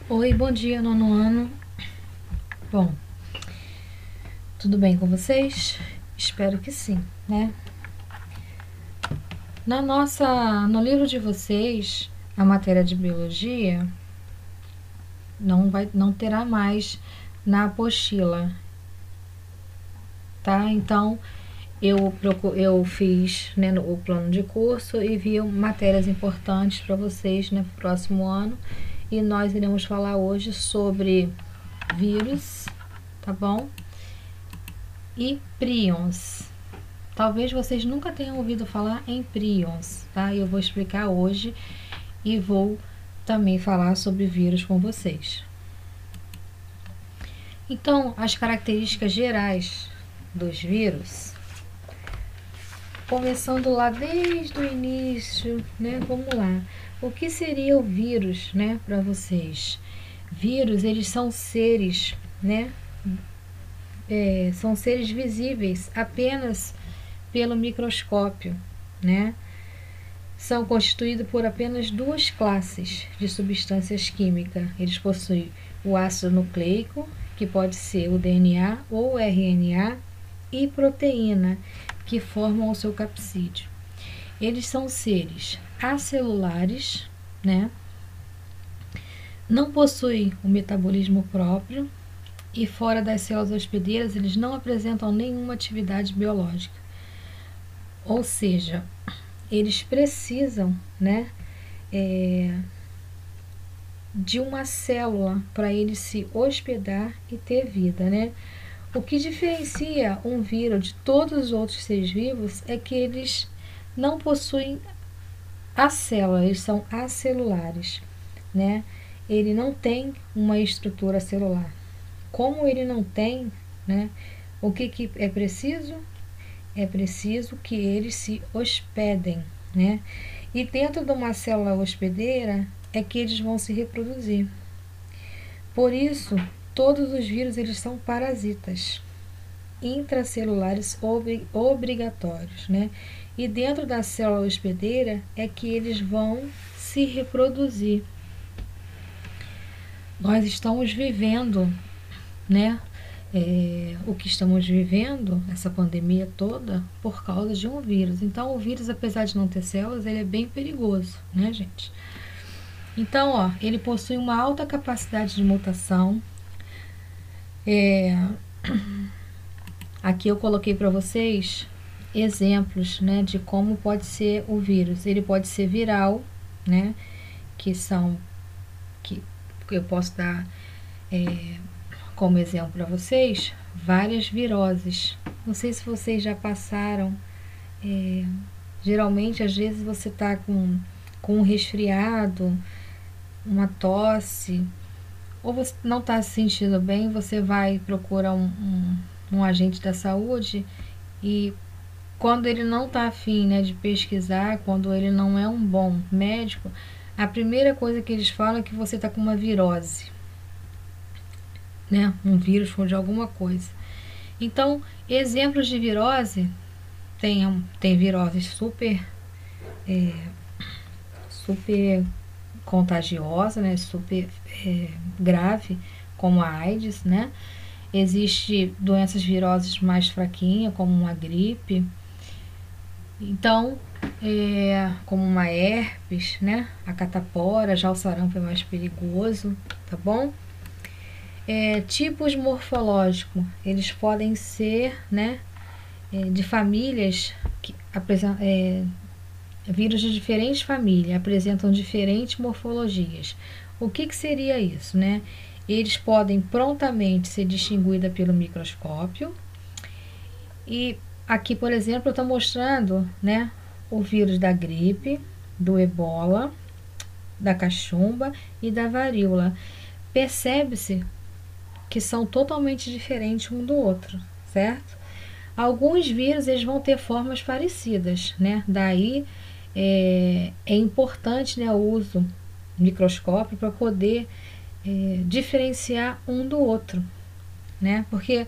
Oi, bom dia, nono ano. Bom, tudo bem com vocês? Espero que sim, né? No livro de vocês, a matéria de biologia não terá mais na apostila, tá? Então, eu fiz, né, o plano de curso e vi matérias importantes para vocês, né, pro próximo ano. E nós iremos falar hoje sobre vírus, tá bom? E prions. Talvez vocês nunca tenham ouvido falar em prions, tá? Eu vou explicar hoje e vou também falar sobre vírus com vocês. Então, as características gerais dos vírus, começando lá desde o início, né? Vamos lá. O que seria o vírus, né, para vocês? Vírus, eles são seres, né? São seres visíveis apenas pelo microscópio, né? São constituídos por apenas duas classes de substâncias químicas. Eles possuem o ácido nucleico, que pode ser o DNA ou o RNA, e proteína, que formam o seu capsídeo. Eles são seres acelulares, né? Não possuem o metabolismo próprio e fora das células hospedeiras eles não apresentam nenhuma atividade biológica. Ou seja, eles precisam, né, de uma célula para ele se hospedar e ter vida, né? O que diferencia um vírus de todos os outros seres vivos é que eles não possuem a célula, eles são acelulares, né? Ele não tem uma estrutura celular. Como ele não tem, né? O que é preciso? É preciso que eles se hospedem, né? E dentro de uma célula hospedeira é que eles vão se reproduzir. Por isso, todos os vírus eles são parasitas intracelulares obrigatórios, né? E dentro da célula hospedeira é que eles vão se reproduzir. Nós estamos vivendo, né? O que estamos vivendo, essa pandemia toda, por causa de um vírus. Então, o vírus, apesar de não ter células, ele é bem perigoso, né, gente? Então, ó, ele possui uma alta capacidade de mutação. Aqui eu coloquei para vocês exemplos, né, de como pode ser o vírus. Ele pode ser viral, né, que eu posso dar como exemplo para vocês, várias viroses. Não sei se vocês já passaram, geralmente às vezes você está com um resfriado, uma tosse, ou você não está se sentindo bem, você vai procurar um agente da saúde e quando ele não está afim, né, de pesquisar, quando ele não é um bom médico, a primeira coisa que eles falam é que você está com uma virose, né, um vírus de alguma coisa. Então, exemplos de virose, tem viroses super contagiosa, né, super grave, como a AIDS, né? Existe doenças viroses mais fraquinhas, como uma gripe. Então, como uma herpes, né? A catapora, já o sarampo é mais perigoso, tá bom? Tipos morfológicos, eles podem ser, né, de famílias que apresentam vírus de diferentes famílias, apresentam diferentes morfologias. O que seria isso, né? Eles podem prontamente ser distinguidos pelo microscópio. E aqui, por exemplo, eu estou mostrando, né, o vírus da gripe, do ebola, da cachumba e da varíola. Percebe-se que são totalmente diferentes um do outro, certo? Alguns vírus eles vão ter formas parecidas, né? Daí é importante, né, o uso do microscópio para poder diferenciar um do outro, né? Porque,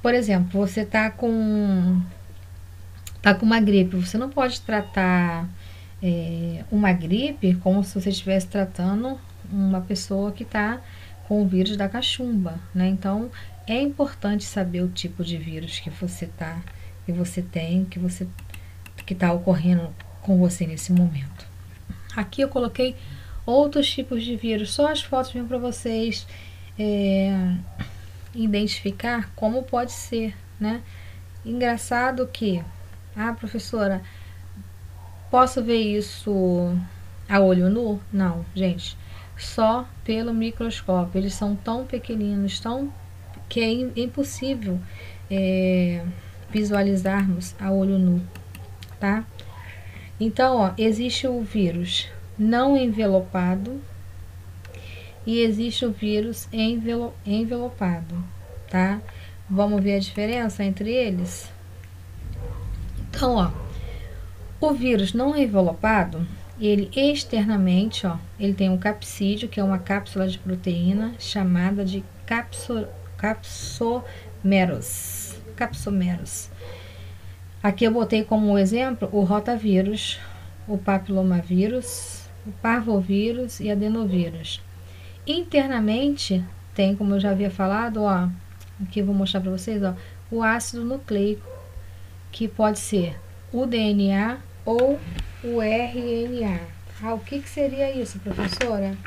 por exemplo, você está com uma gripe, você não pode tratar uma gripe como se você estivesse tratando uma pessoa que está com o vírus da cachumba, né? Então, é importante saber o tipo de vírus que você tem, que está ocorrendo com você nesse momento. Aqui eu coloquei outros tipos de vírus, só as fotos mesmo para vocês identificar como pode ser, né? Engraçado que, professora, posso ver isso a olho nu? Não, gente, só pelo microscópio. Eles são tão pequeninos, que é impossível visualizarmos a olho nu, tá? Então, ó, existe o vírus não envelopado e existe o vírus envelopado, tá? Vamos ver a diferença entre eles? Então, ó, o vírus não envelopado, ele externamente, ó, ele tem um capsídeo, que é uma cápsula de proteína chamada de capsomeros. Aqui eu botei como exemplo o rotavírus, o papilomavírus, o parvovírus e adenovírus. Internamente tem, como eu já havia falado, ó, aqui eu vou mostrar para vocês, ó, o ácido nucleico, que pode ser o DNA ou o RNA. O que seria isso, professora?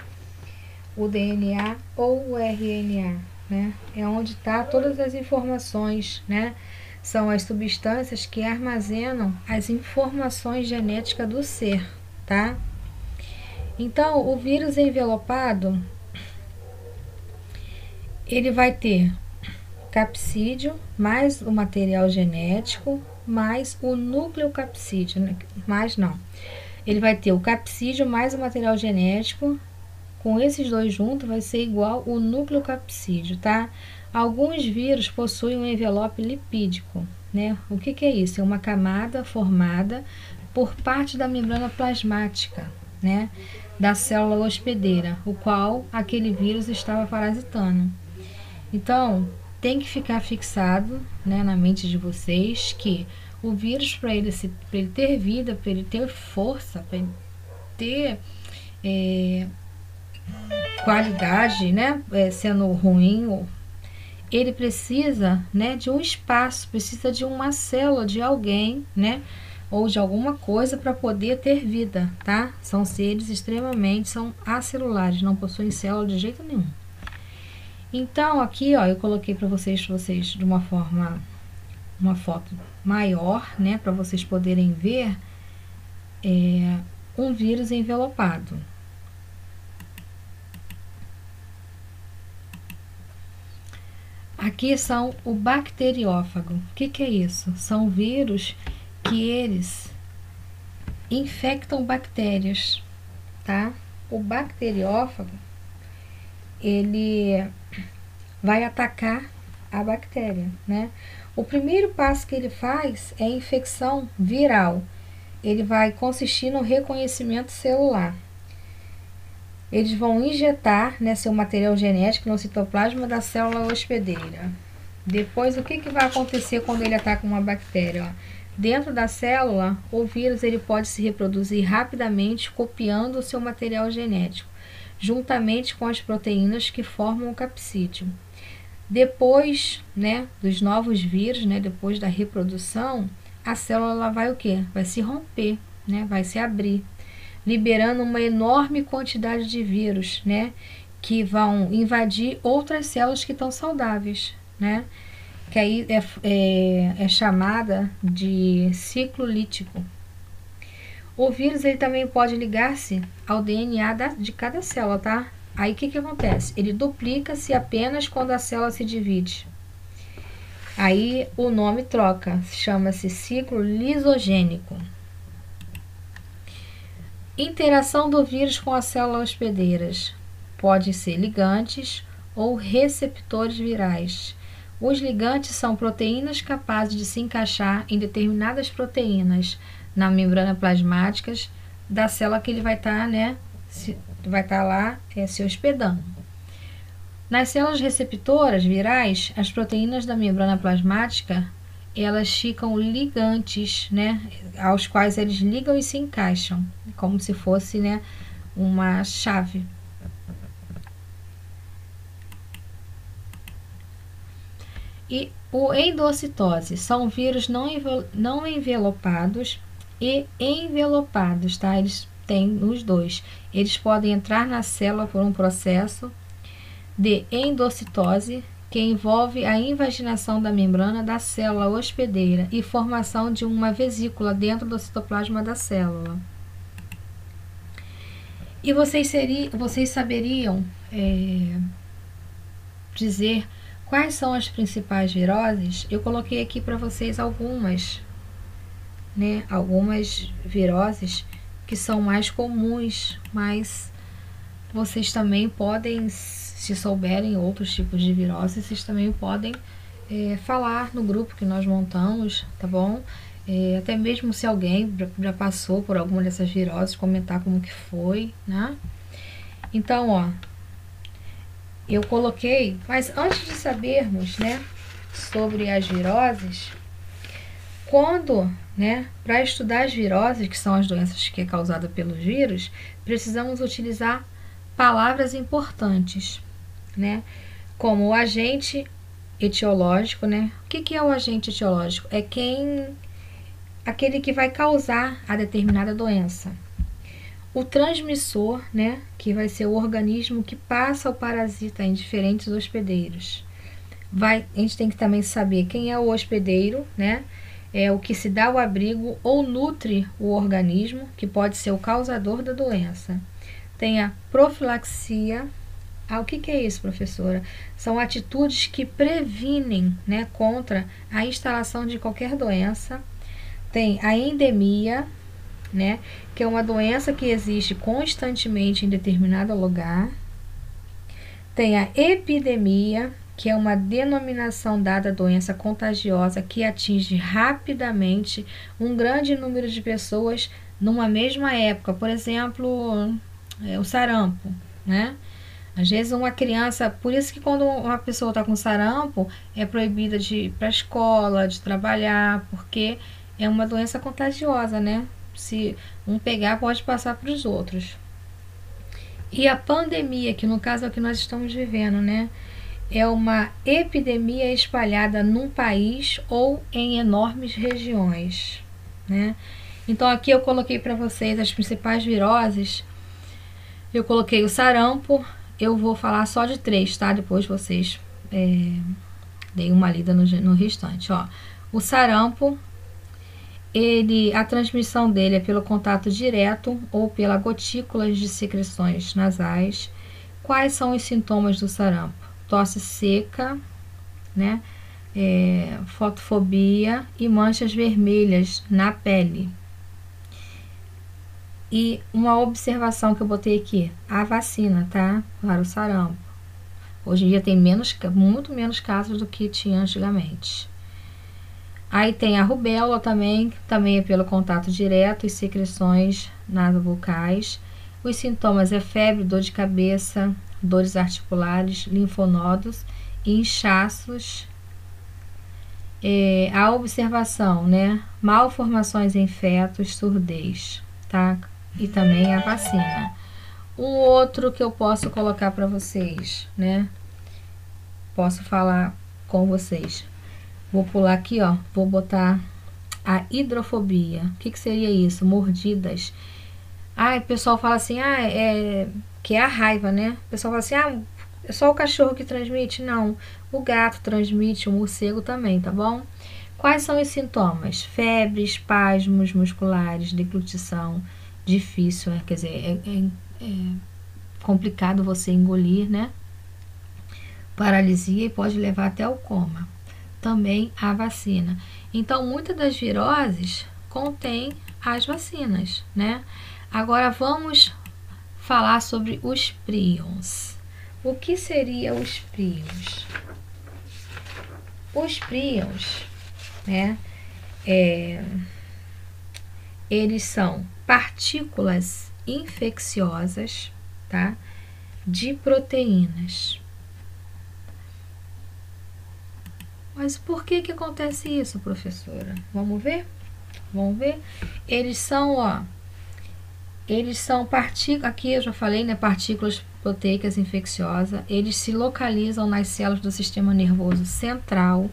O DNA ou o RNA, né? É onde está todas as informações, né? São as substâncias que armazenam as informações genéticas do ser, tá? Então, o vírus envelopado, ele vai ter capsídeo mais o material genético mais o nucleocapsídeo, né? Mais não. Ele vai ter o capsídeo mais o material genético. Com esses dois juntos vai ser igual o nucleocapsídeo, tá? Alguns vírus possuem um envelope lipídico, né? O que é isso? É uma camada formada por parte da membrana plasmática, né? Da célula hospedeira, o qual aquele vírus estava parasitando. Então, tem que ficar fixado, né, na mente de vocês que o vírus, para ele ter vida, para ele ter força, para ele ter qualidade, né, sendo ruim, ele precisa, né, de um espaço, precisa de uma célula de alguém, né, ou de alguma coisa para poder ter vida, tá? São seres são acelulares, não possuem célula de jeito nenhum. Então, aqui, ó, eu coloquei para vocês de uma foto maior, né, para vocês poderem ver um vírus envelopado. Aqui são o bacteriófago. O que é isso? São vírus que eles infectam bactérias, tá? O bacteriófago, ele vai atacar a bactéria, né? O primeiro passo que ele faz é a infecção viral. Ele vai consistir no reconhecimento celular. Eles vão injetar, né, seu material genético no citoplasma da célula hospedeira. Depois, o que vai acontecer quando ele ataca uma bactéria? Ó? Dentro da célula, o vírus ele pode se reproduzir rapidamente copiando o seu material genético, juntamente com as proteínas que formam o capsídeo. Depois, né, dos novos vírus, né, depois da reprodução, a célula vai o quê? Vai se romper, né, vai se abrir, liberando uma enorme quantidade de vírus, né, que vão invadir outras células que estão saudáveis, né, que aí é chamada de ciclo lítico. O vírus ele também pode ligar-se ao DNA de cada célula, tá? Aí o que acontece? Ele duplica-se apenas quando a célula se divide. Aí o nome troca, chama-se ciclo lisogênico. Interação do vírus com as células hospedeiras. Pode ser ligantes ou receptores virais. Os ligantes são proteínas capazes de se encaixar em determinadas proteínas na membrana plasmática da célula que ele vai estar, né, vai estar lá se hospedando. Nas células receptoras virais, as proteínas da membrana plasmática, elas ficam ligantes, né, aos quais eles ligam e se encaixam, como se fosse, né, uma chave. E o endocitose são vírus não envelopados e envelopados, tá? Eles têm os dois. Eles podem entrar na célula por um processo de endocitose, que envolve a invaginação da membrana da célula hospedeira e formação de uma vesícula dentro do citoplasma da célula. E vocês saberiam dizer quais são as principais viroses? Eu coloquei aqui para vocês algumas, né? Algumas viroses que são mais comuns, mas vocês também podem, se souberem outros tipos de viroses, vocês também podem falar no grupo que nós montamos, tá bom? Até mesmo se alguém já passou por alguma dessas viroses, comentar como que foi, né? Então, ó, eu coloquei, mas antes de sabermos, né, sobre as viroses, quando, né, para estudar as viroses, que são as doenças que é causada pelos vírus, precisamos utilizar palavras importantes, né, como o agente etiológico, né? O que é o agente etiológico? É aquele que vai causar a determinada doença. O transmissor, né, que vai ser o organismo que passa o parasita em diferentes hospedeiros. A gente tem que também saber quem é o hospedeiro, né? É o que se dá o abrigo ou nutre o organismo, que pode ser o causador da doença. Tem a profilaxia. O que é isso, professora? São atitudes que previnem, né, contra a instalação de qualquer doença. Tem a endemia, né, que é uma doença que existe constantemente em determinado lugar. Tem a epidemia, que é uma denominação dada à doença contagiosa que atinge rapidamente um grande número de pessoas numa mesma época. Por exemplo, o sarampo, né? Às vezes uma criança, por isso que quando uma pessoa está com sarampo, é proibida de ir para a escola, de trabalhar, porque é uma doença contagiosa, né? Se um pegar, pode passar para os outros. E a pandemia, que no caso é o que nós estamos vivendo, né? É uma epidemia espalhada num país ou em enormes regiões, né? Então aqui eu coloquei para vocês as principais viroses. Eu coloquei o sarampo. Eu vou falar só de 3, tá? Depois vocês deem uma lida no restante, ó. O sarampo, a transmissão dele é pelo contato direto ou pela gotículas de secreções nasais. Quais são os sintomas do sarampo? Tosse seca, né? Fotofobia e manchas vermelhas na pele. E uma observação que eu botei aqui, a vacina, tá? Para o sarampo. Hoje em dia tem muito menos casos do que tinha antigamente. Aí tem a rubéola também é pelo contato direto e secreções nasovocais. Os sintomas é febre, dor de cabeça, dores articulares, linfonodos e inchaços. A observação, né? Malformações em fetos, surdez, tá? E também a vacina. Um outro que eu posso colocar para vocês, né? Posso falar com vocês. Vou pular aqui, ó. Vou botar a hidrofobia. O que seria isso? Mordidas. O pessoal fala assim, que é a raiva, né? O pessoal fala assim, é só o cachorro que transmite? Não. O gato transmite, o morcego também, tá bom? Quais são os sintomas? Febre, espasmos musculares, deglutição, difícil, né? Quer dizer, é complicado você engolir, né? Paralisia e pode levar até o coma. Também a vacina. Então, muitas das viroses contêm as vacinas, né? Agora vamos falar sobre os prions. O que seria os prions? Os prions, né? Eles são partículas infecciosas, tá? De proteínas. Mas por que acontece isso, professora? Vamos ver? Vamos ver? Eles são, Eles são partículas, aqui eu já falei, né, partículas proteicas infecciosas. Eles se localizam nas células do sistema nervoso central.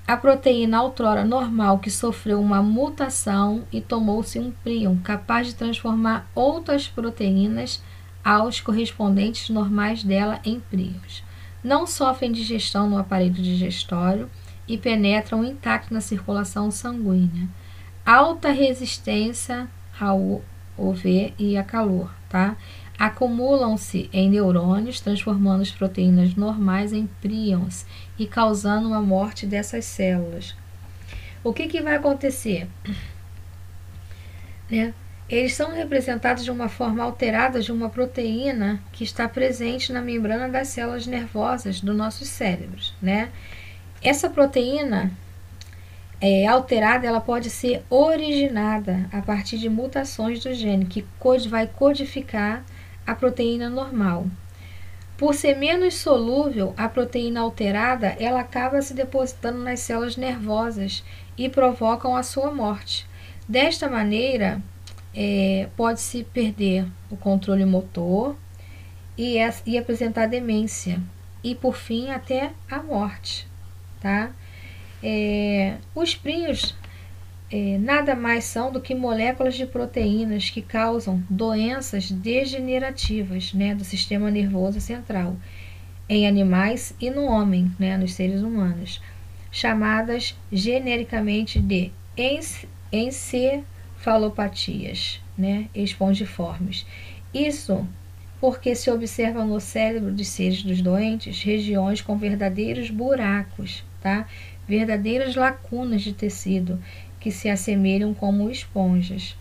A proteína outrora normal que sofreu uma mutação e tomou-se um prion, capaz de transformar outras proteínas aos correspondentes normais dela em prions. Não sofrem digestão no aparelho digestório e penetram intactos na circulação sanguínea. Alta resistência ao UV e a calor, tá? Acumulam-se em neurônios, transformando as proteínas normais em prions e causando uma morte dessas células. O que vai acontecer? Né? Eles são representados de uma forma alterada de uma proteína que está presente na membrana das células nervosas dos nossos cérebros, né? Essa proteína alterada, ela pode ser originada a partir de mutações do gene, que vai codificar a proteína normal. Por ser menos solúvel, a proteína alterada, ela acaba se depositando nas células nervosas e provocam a sua morte. Desta maneira, pode-se perder o controle motor e apresentar demência e, por fim, até a morte, tá? Os prions nada mais são do que moléculas de proteínas que causam doenças degenerativas, né, do sistema nervoso central, em animais e no homem, né, nos seres humanos, chamadas genericamente de encefalopatias, né, espongiformes. Isso porque se observa no cérebro dos seres dos doentes regiões com verdadeiros buracos, tá? Verdadeiras lacunas de tecido que se assemelham como esponjas.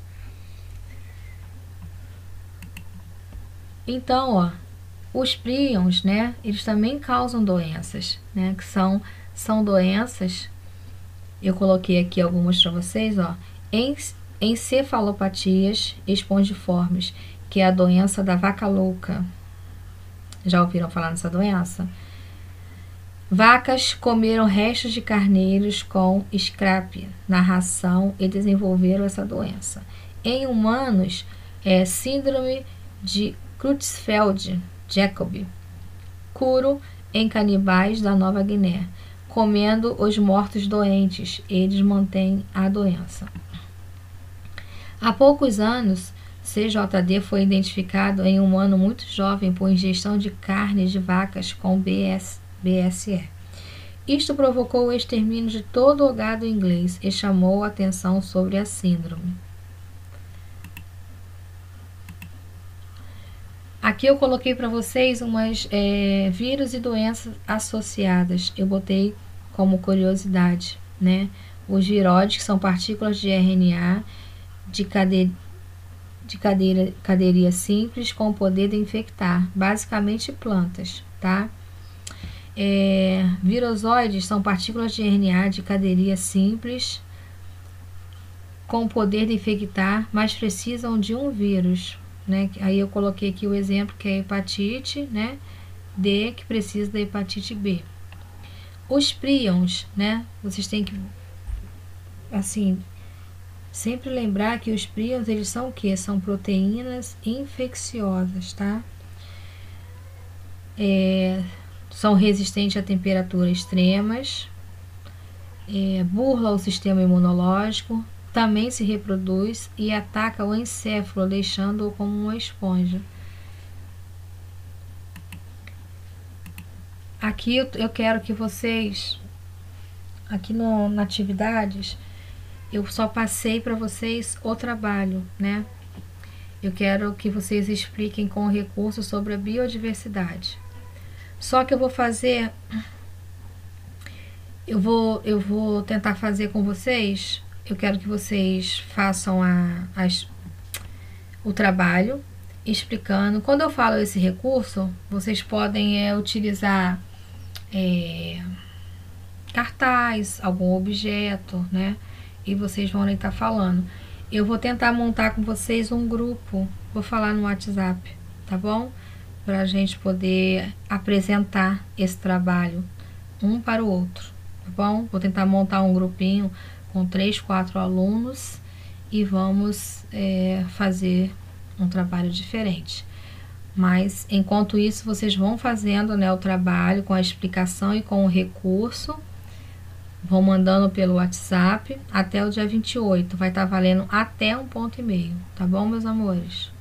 Então, os prions, né, eles também causam doenças, né, que são doenças. Eu coloquei aqui algumas para vocês, encefalopatias espongiformes, que é a doença da vaca louca. Já ouviram falar nessa doença? Vacas comeram restos de carneiros com scrap na ração e desenvolveram essa doença. Em humanos, síndrome de Creutzfeldt-Jakob, curo em canibais da Nova Guiné. Comendo os mortos doentes, eles mantêm a doença. Há poucos anos, CJD foi identificado em um humano muito jovem por ingestão de carne de vacas com BSE. Isto provocou o extermínio de todo o gado inglês e chamou a atenção sobre a síndrome. Aqui eu coloquei para vocês umas vírus e doenças associadas. Eu botei como curiosidade, né? Os viróides, que são partículas de RNA de cadeia simples com o poder de infectar, basicamente plantas, tá? Virozoides são partículas de RNA de cadeia simples com o poder de infectar, mas precisam de um vírus, né? Aí eu coloquei aqui o exemplo que é a hepatite, né? D, que precisa da hepatite B. Os prions, né? Vocês têm que, assim, sempre lembrar que os prions, eles são o quê? São proteínas infecciosas, tá? São resistentes a temperaturas extremas, burla o sistema imunológico, também se reproduz e ataca o encéfalo, deixando-o como uma esponja. Aqui eu quero que vocês, aqui na atividades, eu só passei para vocês o trabalho, né? Eu quero que vocês expliquem com recurso sobre a biodiversidade. Só que eu vou fazer, eu vou tentar fazer com vocês. Eu quero que vocês façam o trabalho explicando. Quando eu falo esse recurso, vocês podem utilizar cartaz, algum objeto, né? E vocês vão estar falando. Eu vou tentar montar com vocês um grupo, vou falar no WhatsApp, tá bom? Para a gente poder apresentar esse trabalho um para o outro, tá bom? Vou tentar montar um grupinho com 3, 4 alunos e vamos fazer um trabalho diferente. Mas enquanto isso, vocês vão fazendo, né, o trabalho com a explicação e com o recurso, vão mandando pelo WhatsApp até o dia 28. Vai estar valendo até 1,5 ponto, tá bom, meus amores?